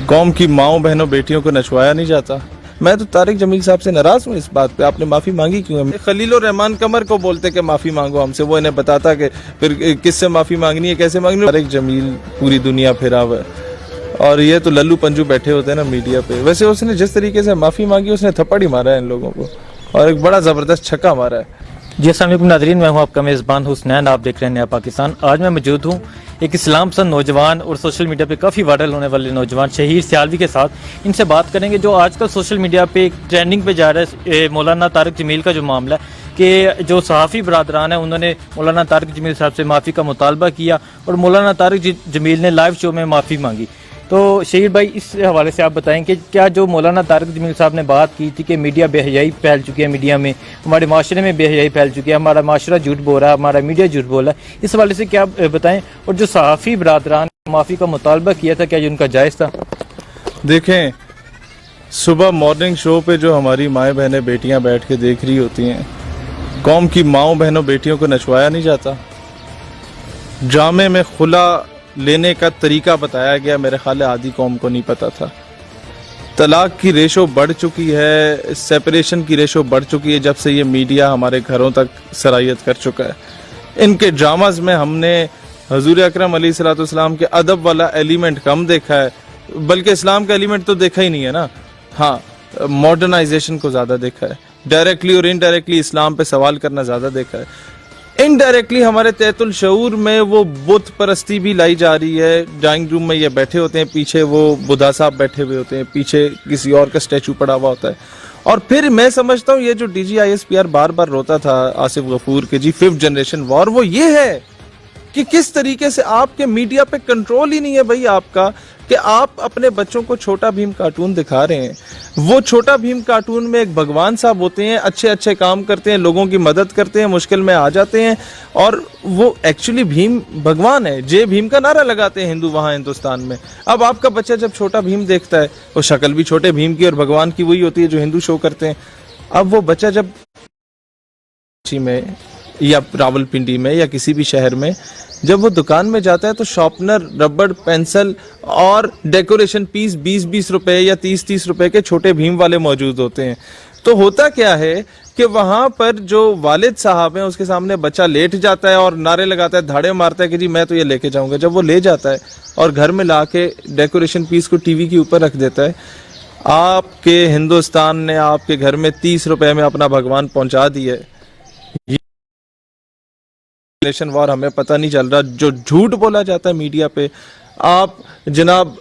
कौम की माओ बहनों बेटियों को नचवाया नहीं जाता। मैं तो तारिक जमील साहब से नाराज हूँ इस बात पे। आपने माफी मांगी क्यों है? खलील रहमान कमर को बोलते कि माफी मांगो हमसे, वो इन्हें बताता कि फिर किससे माफी मांगनी है, कैसे मांगनी है। तारिक जमील पूरी दुनिया फिरा हुआ है और ये तो लल्लू पंजू बैठे होते हैं ना मीडिया पे। वैसे उसने जिस तरीके से माफी मांगी, उसने थप्पड़ ही मारा है इन लोगों को और एक बड़ा जबरदस्त छक्का मारा है। जी अस्सलाम वालेकुम नाज़रीन, मैं हूं आपका मेज़बान हुसनैन। आप देख रहे हैं नया पाकिस्तान। आज मैं मौजूद हूं एक इस्लाम पसंद नौजवान और सोशल मीडिया पे काफ़ी वायरल होने वाले नौजवान शहीर सियालवी के साथ। इनसे बात करेंगे जो आजकल सोशल मीडिया पे ट्रेंडिंग पे जा रहा है मौलाना तारिक जमील का जो मामला है कि जो सहाफ़ी बरादरान है उन्होंने मौलाना तारिक जमील साहब से माफ़ी का मुतालबा किया और मौलाना तारिक जमील ने लाइव शो में माफ़ी मांगी। तो शहीर भाई, इस हवाले से आप बताएं कि क्या जो मौलाना तारिक जमील साहब ने बात की थी कि मीडिया बेहयाई फैल चुकी है, मीडिया में हमारे माशरे में बेहयाई फैल चुकी है, हमारा माशरा झूठ बोल रहा है, हमारा मीडिया झूठ बोल रहा है, इस हवाले से क्या बताएं? और जो सहाफ़ी बरादरान माफ़ी का मुतालबा किया था, क्या ये उनका जायज़ था? देखें, सुबह मॉर्निंग शो पे जो हमारी माएँ बहनें बेटियां बैठ के देख रही होती हैं, कौम की माओ बहनों बेटियों को नचवाया नहीं जाता। ड्रामे में खुला लेने का तरीका बताया गया, मेरे ख्याल है आधी कौम को नहीं पता था। तलाक की रेशो बढ़ चुकी है, सेपरेशन की रेशो बढ़ चुकी है जब से ये मीडिया हमारे घरों तक सरायत कर चुका है। इनके ड्रामाज में हमने हजूर अकरम अलैहिस्सलाम के अदब वाला एलिमेंट कम देखा है, बल्कि इस्लाम का एलिमेंट तो देखा ही नहीं है ना। हाँ, मॉडर्नाइजेशन को ज़्यादा देखा है, डायरेक्टली और इनडायरेक्टली इस्लाम पे सवाल करना ज़्यादा देखा है। इनडायरेक्टली हमारे तहतुल शऊर में वो बुत परस्ती भी लाई जा रही है। ड्राइंग रूम में ये बैठे होते हैं, पीछे वो बुद्धा साहब बैठे हुए होते हैं, पीछे किसी और का स्टैचू पड़ा हुआ होता है। और फिर मैं समझता हूँ ये जो DGISPR बार बार रोता था आसिफ गफूर के, जी 5th जनरेशन वॉर, वो ये है कि किस तरीके से आपके मीडिया पे कंट्रोल ही नहीं है भाई आपका, कि आप अपने बच्चों को छोटा भीम कार्टून दिखा रहे हैं। वो छोटा भीम कार्टून में एक भगवान साहब होते हैं, अच्छे अच्छे काम करते हैं, लोगों की मदद करते हैं, मुश्किल में आ जाते हैं, और वो एक्चुअली भीम भगवान है। जय भीम का नारा लगाते हैं हिंदू वहाँ हिंदुस्तान में। अब आपका बच्चा जब छोटा भीम देखता है, वो शक्ल भी छोटे भीम की और भगवान की वही होती है जो हिंदू शो करते हैं। अब वो बच्चा जब में या रावलपिंडी में या किसी भी शहर में जब वो दुकान में जाता है, तो शॉर्पनर, रबड़, पेंसिल और डेकोरेशन पीस 20-20 रुपए या 30-30 रुपए के छोटे भीम वाले मौजूद होते हैं। तो होता क्या है कि वहाँ पर जो वालिद साहब हैं उसके सामने बच्चा लेट जाता है और नारे लगाता है, धाड़े मारता है कि जी मैं तो ये लेके जाऊंगा। जब वो ले जाता है और घर में ला के डेकोरेशन पीस को टीवी के ऊपर रख देता है, आपके हिंदुस्तान ने आपके घर में 30 रुपए में अपना भगवान पहुंचा दिया है। वॉर हमें पता नहीं चल रहा, जो झूठ बोला जाता है मीडिया पे। आप जनाब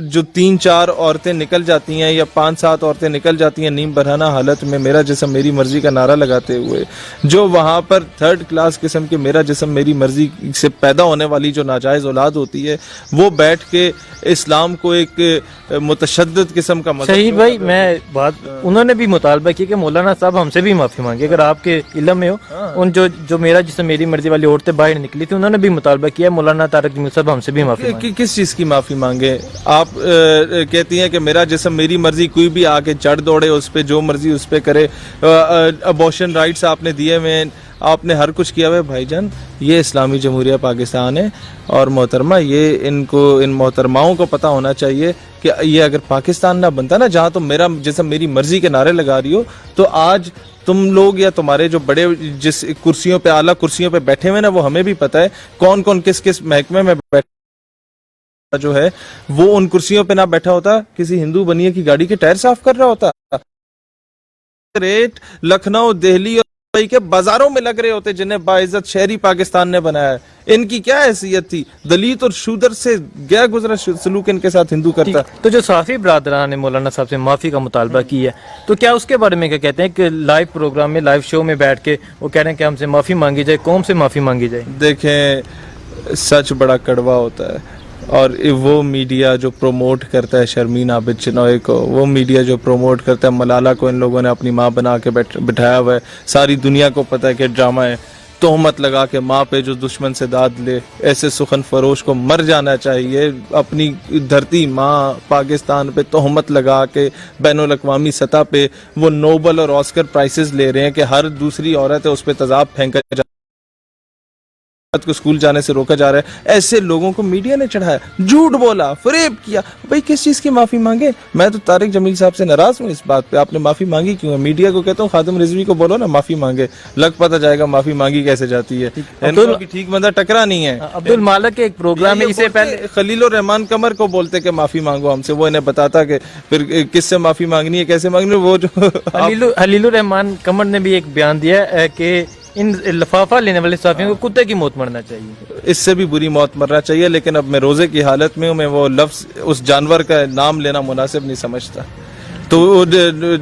जो 3-4 औरतें निकल जाती हैं या 5-7 औरतें निकल जाती हैं नीम बरहाना हालत में मेरा जिस्म मेरी मर्जी का नारा लगाते हुए, जो वहाँ पर 3rd क्लास किस्म के मेरा जिस्म मेरी मर्जी से पैदा होने वाली जो नाजायज़ औलाद होती है, वो बैठ के इस्लाम को एक मुतशद्दिद किस्म का सही भाई, मैं बात उन्होंने भी मुतालबा किया कि मौलाना साहब हमसे भी माफ़ी मांगी। अगर आपके इल्म में हो, उन जो मेरा जिस्म मेरी मर्जी वाली औरतें बाहर निकली थी, उन्होंने भी मुतालबा किया मौलाना तारिक जमील साहब हमसे भी माफ़ी। किस चीज़ की माफ़ी मांगे? आप कहती हैं कि मेरा जिस्म मेरी मर्जी, कोई भी आके चढ़ दौड़े उस पर, जो मर्जी उस पर करे। अबॉर्शन राइट्स आपने दिए हुए, आपने हर कुछ किया हुआ है। भाईजान, ये इस्लामी जमहूरिया पाकिस्तान है और मोहतरमा ये इन मोहतरमाओं को पता होना चाहिए कि ये अगर पाकिस्तान ना बनता ना, जहाँ तुम मेरा जिस्म मेरी मर्जी के नारे लगा रही हो, तो आज तुम लोग या तुम्हारे जो बड़े जिस कुर्सियों पे, आला कुर्सियों पे बैठे हुए ना, वो हमें भी पता है कौन कौन किस किस महकमे में बैठे जो है, वो उन कुर्सियों पे ना बैठा होता, किसी हिंदू बनिए की गाड़ी के टायर साफ कर रहा होता। रेट लखनऊ, दिल्ली और मुंबई के बाजारों में लग रहे होते, जिन्हें बाइज्जत शहरी पाकिस्तान ने बनाया है। इनकी क्या हैसियत थी? दलित और शूदर से गया गुजरा सलूक इनके साथ हिंदू करता। तो जो सहाफ़ी बरादरान ने मौलाना साहब से माफ़ी का मुतालबा किया है, तो क्या उसके बारे में क्या कहते हैं कि लाइव प्रोग्राम में, लाइव शो में बैठ के वो कह रहे हैं कि हमसे माफ़ी मांगी जाए, कौम से माफ़ी मांगी जाए? देखें, सच बड़ा कड़वा होता है, और वो मीडिया जो प्रमोट करता है शर्मीन आबिद चिनॉय को, वो मीडिया जो प्रमोट करता है मलाला को, इन लोगों ने अपनी माँ बना के बिठाया हुआ है। सारी दुनिया को पता है कि ड्रामा है। तोहमत लगा के माँ पे जो दुश्मन से दाद ले, ऐसे सुखन फरोश को मर जाना चाहिए। अपनी धरती माँ पाकिस्तान पे तोहमत लगा के बैनुल अक़वामी सतह पे वो नोबल और ऑस्कर प्राइजेस ले रहे हैं कि हर दूसरी औरत है उस पर तेज़ाब फेंका کو اسکول جانے سے روکا جا رہا ہے. ایسے لوگوں کو میڈیا نے چڑھایا, جھوٹ بولا, فریب کیا. بھائی کس چیز کی معافی مانگے؟ میں تو طارق جمیل صاحب سے ناراض ہوں اس بات پہ. آپ نے معافی مانگی کیوں ہے؟ میڈیا کو کہتا ہوں خادم رضوی کو بولو نا معافی مانگے, لگ پتہ جائے گا معافی مانگی کیسے جاتی ہے. ان کو بھی ٹھیک بندہ ٹکرا نہیں ہے. عبد المالک کے ایک پروگرام میں اسے پہلے خلیل الرحمان قمر کو بولتے کہ معافی مانگو ہم سے, وہ انہیں بتاتا کہ پھر کس سے معافی مانگنی ہے, کیسے مانگنی ہے. وہ جو خلیل الرحمان قمر نے بھی ایک بیان دیا ہے کہ ان لفافہ لینے والے صحافیوں کو کتے کی موت مرنا چاہیے. اس سے بھی بری موت مرنا چاہیے, لیکن اب میں روزے کی حالت میں ہوں, میں وہ لفظ اس جانور کا نام لینا مناسب نہیں سمجھتا. تو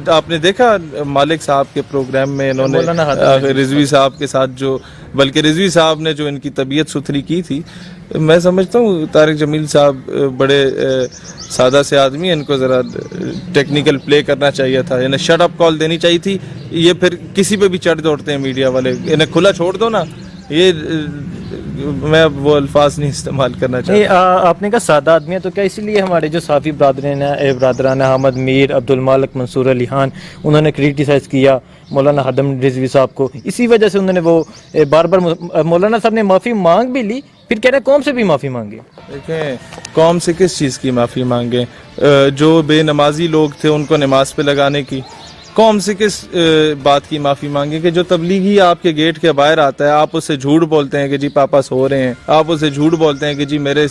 آپ نے دیکھا مالک صاحب کے پروگرام میں انہوں نے رضوی صاحب کے ساتھ جو, بلکہ رضوی صاحب نے جو ان کی طبیعت ستھری کی تھی, میں سمجھتا ہوں طارق جمیل صاحب بڑے سادہ سے آدمی ہیں, ان کو ذرا ٹیکنیکل پلے کرنا چاہیے تھا, انہیں شٹ اپ کال دینی چاہیے تھی. یہ پھر کسی پہ بھی چڑھ دوڑتے ہیں میڈیا والے, انہیں کھلا چھوڑ دو نا. یہ میں وہ الفاظ نہیں استعمال کرنا چاہتا. آپ نے کہا سادہ آدمی ہے, تو کیا اسی لیے ہمارے جو صحافی برادران حامد میر, عبد المالک, منصور علی خان, انہوں نے کریٹیسائز کیا مولانا خادم رضوی صاحب کو, اسی وجہ سے انہوں نے وہ بار بار مولانا صاحب نے معافی مانگ بھی لی, پھر کہہ رہے ہیں قوم سے بھی معافی مانگے. دیکھیں قوم سے کس چیز کی معافی مانگیں؟ جو بے نمازی لوگ تھے ان کو نماز پہ لگانے کی. قوم سے کس بات کی معافی مانگیں کہ جو تبلیغی آپ کے گیٹ کے باہر آتا ہے, آپ اس سے جھوٹ بولتے ہیں کہ جی پاپا سو رہے ہیں, آپ اسے جھوٹ بولتے ہیں کہ جی میرے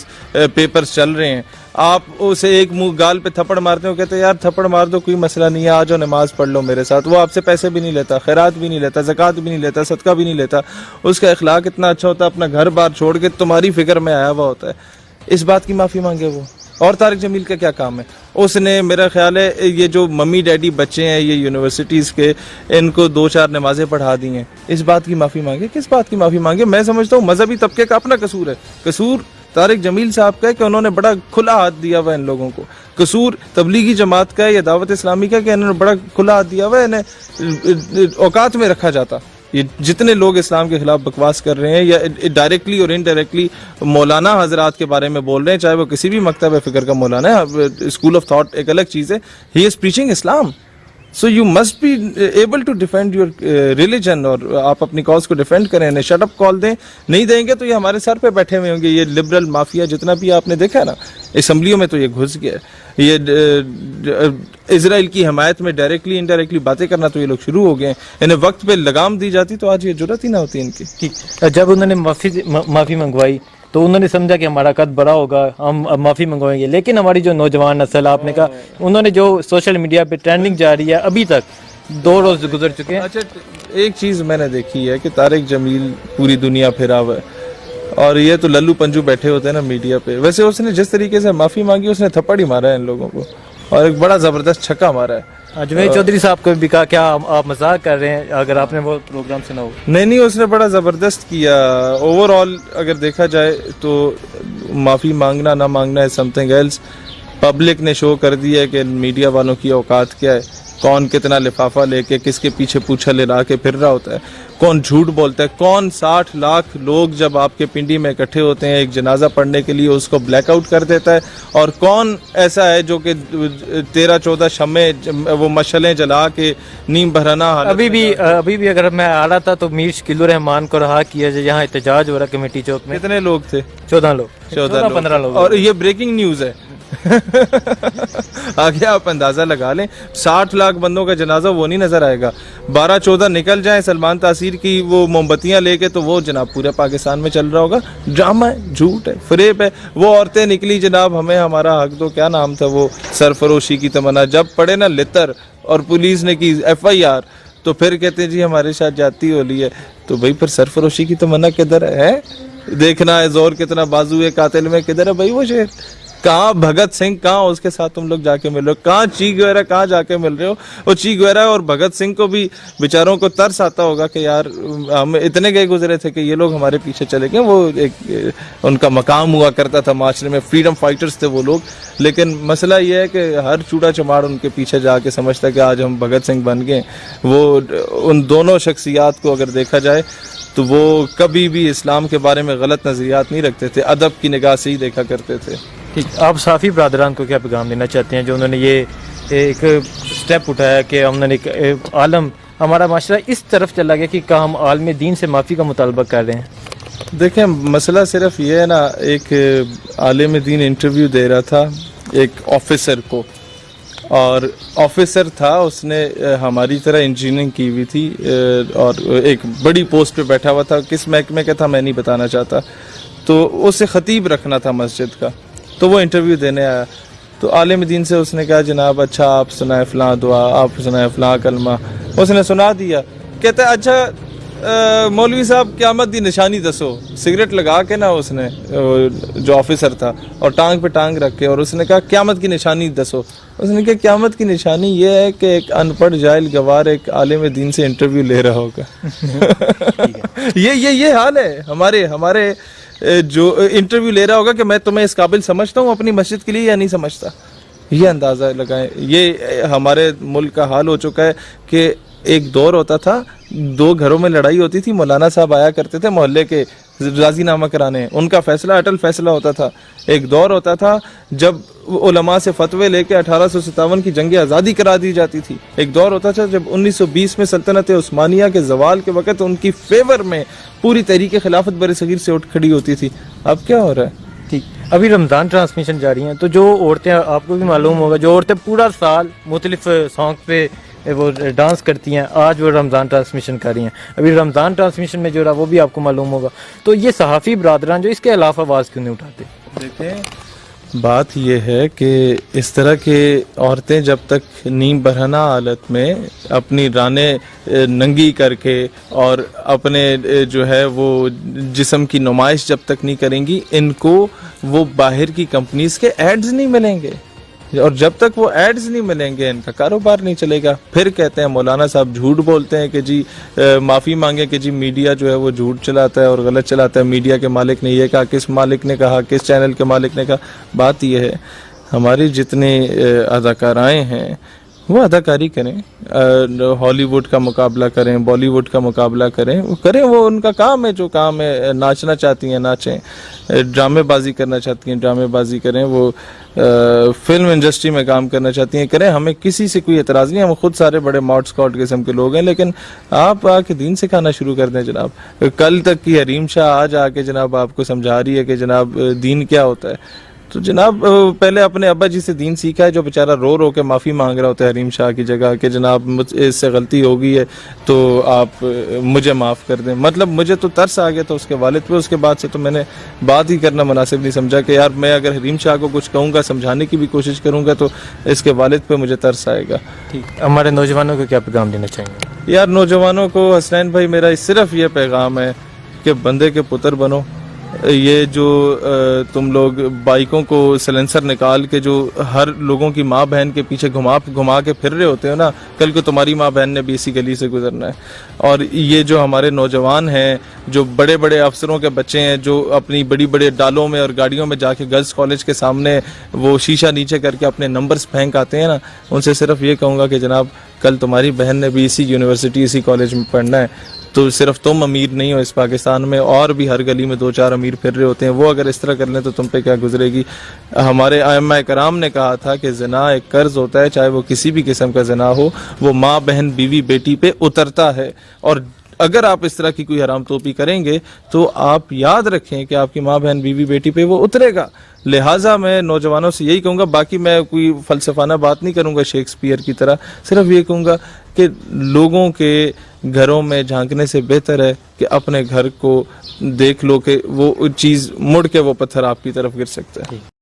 پیپرز چل رہے ہیں, آپ اسے ایک منہ گال پہ تھپڑ مارتے ہیں, کہتے ہیں یار تھپڑ مار دو کوئی مسئلہ نہیں ہے, آ جاؤ نماز پڑھ لو میرے ساتھ. وہ آپ سے پیسے بھی نہیں لیتا, خیرات بھی نہیں لیتا, زکوٰۃ بھی نہیں لیتا, صدقہ بھی نہیں لیتا. اس کا اخلاق اتنا اچھا ہوتا ہے, اپنا گھر بار چھوڑ کے تمہاری فکر میں آیا ہوا ہوتا ہے. اس بات کی معافی مانگے وہ. اور طارق جمیل کا کیا کام ہے؟ اس نے میرا خیال ہے یہ جو ممی ڈیڈی بچے ہیں یہ یونیورسٹیز کے, ان کو 2-4 نمازیں پڑھا دی ہیں, اس بات کی معافی مانگے. کس بات کی معافی مانگے؟ میں سمجھتا ہوں مذہبی طبقے کا اپنا قصور ہے. قصور طارق جمیل صاحب کا ہے کہ انہوں نے بڑا کھلا ہاتھ دیا ہوا ہے ان لوگوں کو. قصور تبلیغی جماعت کا ہے یا دعوت اسلامی کا کہ انہوں نے بڑا کھلا ہاتھ دیا ہوا ہے, انہیں اوقات میں رکھا جاتا. یہ جتنے لوگ اسلام کے خلاف بکواس کر رہے ہیں یا ڈائریکٹلی اور انڈائریکٹلی مولانا حضرات کے بارے میں بول رہے ہیں, چاہے وہ کسی بھی مکتب فکر کا مولانا ہے, اسکول آف تھاٹ ایک الگ چیز ہے, he is preaching Islam. So you must be able to defend your religion, اور آپ اپنی کاز کو ڈیفینڈ کریں, انہیں شٹ اپ کال دیں. نہیں دیں گے تو یہ ہمارے سر پہ بیٹھے ہوئے ہوں گے. یہ لبرل مافیا جتنا بھی آپ نے دیکھا ہے نا اسمبلیوں میں, تو یہ گھس گیا ہے. یہ اسرائیل کی حمایت میں ڈائریکٹلی انڈائریکٹلی باتیں کرنا تو یہ لوگ شروع ہو گئے ہیں. انہیں وقت پہ لگام دی جاتی تو آج یہ جرات ہی نہ ہوتی ان کی. ٹھیک, جب انہوں نے معافی منگوائی تو انہوں نے سمجھا کہ ہمارا قد بڑا ہوگا, ہم اب معافی منگوائیں گے. لیکن ہماری جو نوجوان نسل, آپ نے کہا انہوں نے جو سوشل میڈیا پہ ٹرینڈنگ جاری ہے, ابھی تک 2 روز گزر چکے ہیں. اچھا ایک چیز میں نے دیکھی ہے کہ طارق جمیل پوری دنیا پھرا ہوا ہے, اور یہ تو للو پنجو بیٹھے ہوتے ہیں نا میڈیا پہ. ویسے اس نے جس طریقے سے معافی مانگی, اس نے تھپڑ ہی مارا ہے ان لوگوں کو, اور ایک بڑا زبردست چھکا مارا ہے. جنید چودھری صاحب کو بھی کہا کیا آپ مذاق کر رہے ہیں, اگر آپ نے وہ پروگرام سنا ہو. نہیں, اس نے بڑا زبردست کیا. اوور آل اگر دیکھا جائے تو معافی مانگنا نہ مانگنا ہے سم تھنگ ایلس. پبلک نے شو کر دیا ہے کہ میڈیا والوں کی اوقات کیا ہے, کون کتنا لفافہ لے کے کس کے پیچھے پوچھا لڑا کے پھر رہا ہوتا ہے, کون جھوٹ بولتا ہے, کون 60 لاکھ لوگ جب آپ کے پنڈی میں اکٹھے ہوتے ہیں ایک جنازہ پڑھنے کے لیے اس کو بلیک آؤٹ کر دیتا ہے, اور کون ایسا ہے جو کہ 13-14 شمع وہ مشعلیں جلا کے نیم بہرانا. ابھی بھی اگر میں آ رہا تھا تو میر شکیل الرحمان کو رہا کیا جائے, یہاں احتجاج ہو رہا کمیٹی چوک میں. کتنے لوگ تھے؟ 14 لوگ, 15 لوگ. اور یہ بریکنگ نیوز ہے. آگے آپ اندازہ لگا لیں, 60 لاکھ بندوں کا جنازہ وہ نہیں نظر آئے گا. 12-14 نکل جائیں سلمان تاثیر کی وہ موم بتیاں لے کے, تو وہ جناب پورے پاکستان میں چل رہا ہوگا. ڈرامہ ہے, جھوٹ ہے, فریب ہے. وہ عورتیں نکلی جناب, ہمیں ہمارا حق دو, کیا نام تھا وہ, سرفروشی کی تمنا. جب پڑے نا لتر اور پولیس نے کی FIR, تو پھر کہتے ہیں جی ہمارے ساتھ جاتی ہولی ہے. تو بھائی پھر سرفروشی کی تمنا کدھر ہے؟ دیکھنا ہے زور کتنا بازو ہے قاتل میں, کدھر ہے بھائی وہ شعر؟ کہاں بھگت سنگھ, کہاں اس کے ساتھ تم لوگ جا کے مل رہے ہو؟ کہاں چی گویرا, کہاں جا کے مل رہے ہو؟ وہ چی گویرا اور بھگت سنگھ کو بھی بیچاروں کو ترس آتا ہوگا کہ یار ہم اتنے گئے گزرے تھے کہ یہ لوگ ہمارے پیچھے چلے گئے. وہ ایک ان کا مقام ہوا کرتا تھا معاشرے میں, فریڈم فائٹرز تھے وہ لوگ. لیکن مسئلہ یہ ہے کہ ہر چوڑا چماڑ ان کے پیچھے جا کے سمجھتا ہے کہ آج ہم بھگت سنگھ بن گئے. وہ ان دونوں شخصیات کو اگر دیکھا جائے تو وہ کبھی بھی اسلام کے بارے میں غلط نظریات نہیں رکھتے تھے, ادب کی نگاہ سے ہی دیکھا کرتے تھے. ٹھیک, آپ صحافی برادران کو کیا پیغام دینا چاہتے ہیں جو انہوں نے یہ ایک سٹیپ اٹھایا کہ ہم نے عالم ہمارا معاشرہ اس طرف چلا گیا کہ ہم عالم دین سے معافی کا مطالبہ کر رہے ہیں؟ देखें, मसला सिर्फ ये है ना, एक आलिम दीन इंटरव्यू दे रहा था एक ऑफिसर को, और ऑफिसर था, उसने हमारी तरह इंजीनियरिंग की हुई थी और एक बड़ी पोस्ट पे बैठा हुआ था। किस महकमे का था मैं नहीं बताना चाहता। तो उसे खतीब रखना था मस्जिद का, तो वो इंटरव्यू देने आया। तो आलिम दीन से उसने कहा जनाब अच्छा आप सुनाए फ़लाँ दुआ, आप सुनाए फ़लाँ कलमा। उसने सुना दिया। कहता है अच्छा मौलवी साहब क़यामत दी निशानी दसो। सिगरेट लगा के ना उसने जो ऑफिसर था और टांग पे टांग रख के, और उसने कहा क़यामत की निशानी दसो। उसने कहा क़यामत की निशानी ये है कि एक अनपढ़ जाहिल गवार एक आलिम दीन से इंटरव्यू ले रहा होगा। ये हाल है हमारे जो इंटरव्यू ले रहा होगा कि मैं तुम्हें इस काबिल समझता हूँ अपनी मस्जिद के लिए या नहीं समझता। ये अंदाज़ा लगाएं। ये हमारे मुल्क का हाल हो चुका है कि एक दौर होता था, 2 घरों में लड़ाई होती थी, मौलाना साहब आया करते थे मोहल्ले के राजीनामा कराने, उनका फैसला अटल फैसला होता था। एक दौर होता था जब उलमा से फतवे लेके 1857 की जंग आज़ादी करा दी जाती थी। एक दौर होता था जब 1920 में सल्तनत उस्मानिया के जवाल के वक़्त उनकी फेवर में पूरी तहरीक खिलाफत बरसगीर से उठ खड़ी होती थी। अब क्या हो रहा है? ठीक, अभी रमज़ान ट्रांसमिशन जारी हैं, तो जो औरतें, आपको भी मालूम होगा, जो औरतें पूरा साल मुख्तलिफ सॉन्ग पे वो डांस करती हैं, आज वो रमज़ान ट्रांसमिशन कर रही हैं। अभी रमज़ान ट्रांसमिशन में जो रहा वो भी आपको मालूम होगा। तो ये सहाफ़ी बरादरान जो इसके अलावा आवाज़ क्यों नहीं उठाते? देखें, बात यह है कि इस तरह के औरतें जब तक नीम बरहना हालत में अपनी रानें नंगी करके और अपने जो है वो जिस्म की नुमाइश जब तक नहीं करेंगी, इनको वो बाहर की कंपनीज के एड्स नहीं मिलेंगे, और जब तक वो एड्स नहीं मिलेंगे इनका कारोबार नहीं चलेगा। फिर कहते हैं मौलाना साहब झूठ बोलते हैं कि जी माफ़ी मांगे कि जी मीडिया जो है वो झूठ चलाता है और गलत चलाता है। मीडिया के मालिक ने ये कहा, किस मालिक ने कहा, किस चैनल के मालिक ने कहा। बात यह है हमारी जितने अदाकाराएँ हैं वो अदाकारी करें, हॉलीवुड का मुकाबला करें, बॉलीवुड का मुकाबला करें, वो उनका काम है, जो काम है। नाचना चाहती हैं नाचें, ड्रामेबाजी करना चाहती हैं ड्रामेबाजी करें, वो फिल्म इंडस्ट्री में काम करना चाहती हैं करें। हमें किसी से कोई एतराज़ नहीं, हम खुद सारे बड़े मॉड स्कॉट किस्म के लोग हैं। लेकिन आप आके दीन सिखाना शुरू कर दें जनाब। कल तक की हरीम शाह आज आके जनाब आपको समझा रही है कि जनाब दीन क्या होता है। तो जनाब पहले अपने अब्बा जी से दीन सीखा है, जो बेचारा रो रो के माफ़ी मांग रहा होता है हरीम शाह की जगह कि जनाब इससे गलती हो गई है तो आप मुझे माफ़ कर दें। मतलब मुझे तो तरस आ गया था उसके वालिद पे। उसके बाद से तो मैंने बात ही करना मुनासिब नहीं समझा कि यार मैं अगर हरीम शाह को कुछ कहूँगा, समझाने की भी कोशिश करूँगा, तो इसके वालिद पे मुझे तरस आएगा। ठीक, हमारे नौजवानों को क्या पैगाम देना चाहेंगे? यार नौजवानों को हसनैन भाई मेरा सिर्फ ये पैगाम है कि बंदे के पुत्र बनो। ये जो तुम लोग बाइकों को सलेंसर निकाल के जो हर लोगों की माँ बहन के पीछे घुमा के फिर रहे होते हो ना, कल को तुम्हारी माँ बहन ने भी इसी गली से गुजरना है। और ये जो हमारे नौजवान हैं, जो बड़े बड़े अफसरों के बच्चे हैं, जो अपनी बड़ी बड़े डालों में और गाड़ियों में जाके गर्ल्स कॉलेज के सामने वो शीशा नीचे करके अपने नंबर्स फेंक आते हैं ना, उनसे सिर्फ ये कहूँगा कि जनाब कल तुम्हारी बहन ने भी इसी यूनिवर्सिटी इसी कॉलेज में पढ़ना है। तो सिर्फ तुम अमीर नहीं हो इस पाकिस्तान में, और भी हर गली में 2-4 अमीर फिर रहे होते हैं। वो अगर इस तरह कर लें तो तुम पे क्या गुजरेगी। हमारे आइम्मा कराम ने कहा था कि ज़िना एक कर्ज होता है, चाहे वो किसी भी किस्म का ज़िना हो, वो माँ बहन बीवी बेटी पे उतरता है। और अगर आप इस तरह की कोई हराम तोपी करेंगे तो आप याद रखें कि आपकी माँ बहन बीवी बेटी पे वो उतरेगा। लिहाजा मैं नौजवानों से यही कहूँगा, बाकी मैं कोई फ़लसफ़ाना बात नहीं करूँगा शेक्सपियर की तरह, सिर्फ ये कहूँगा कि लोगों के घरों में झांकने से बेहतर है कि अपने घर को देख लो कि वो चीज़ मुड़ के वो पत्थर आपकी तरफ गिर सकता है।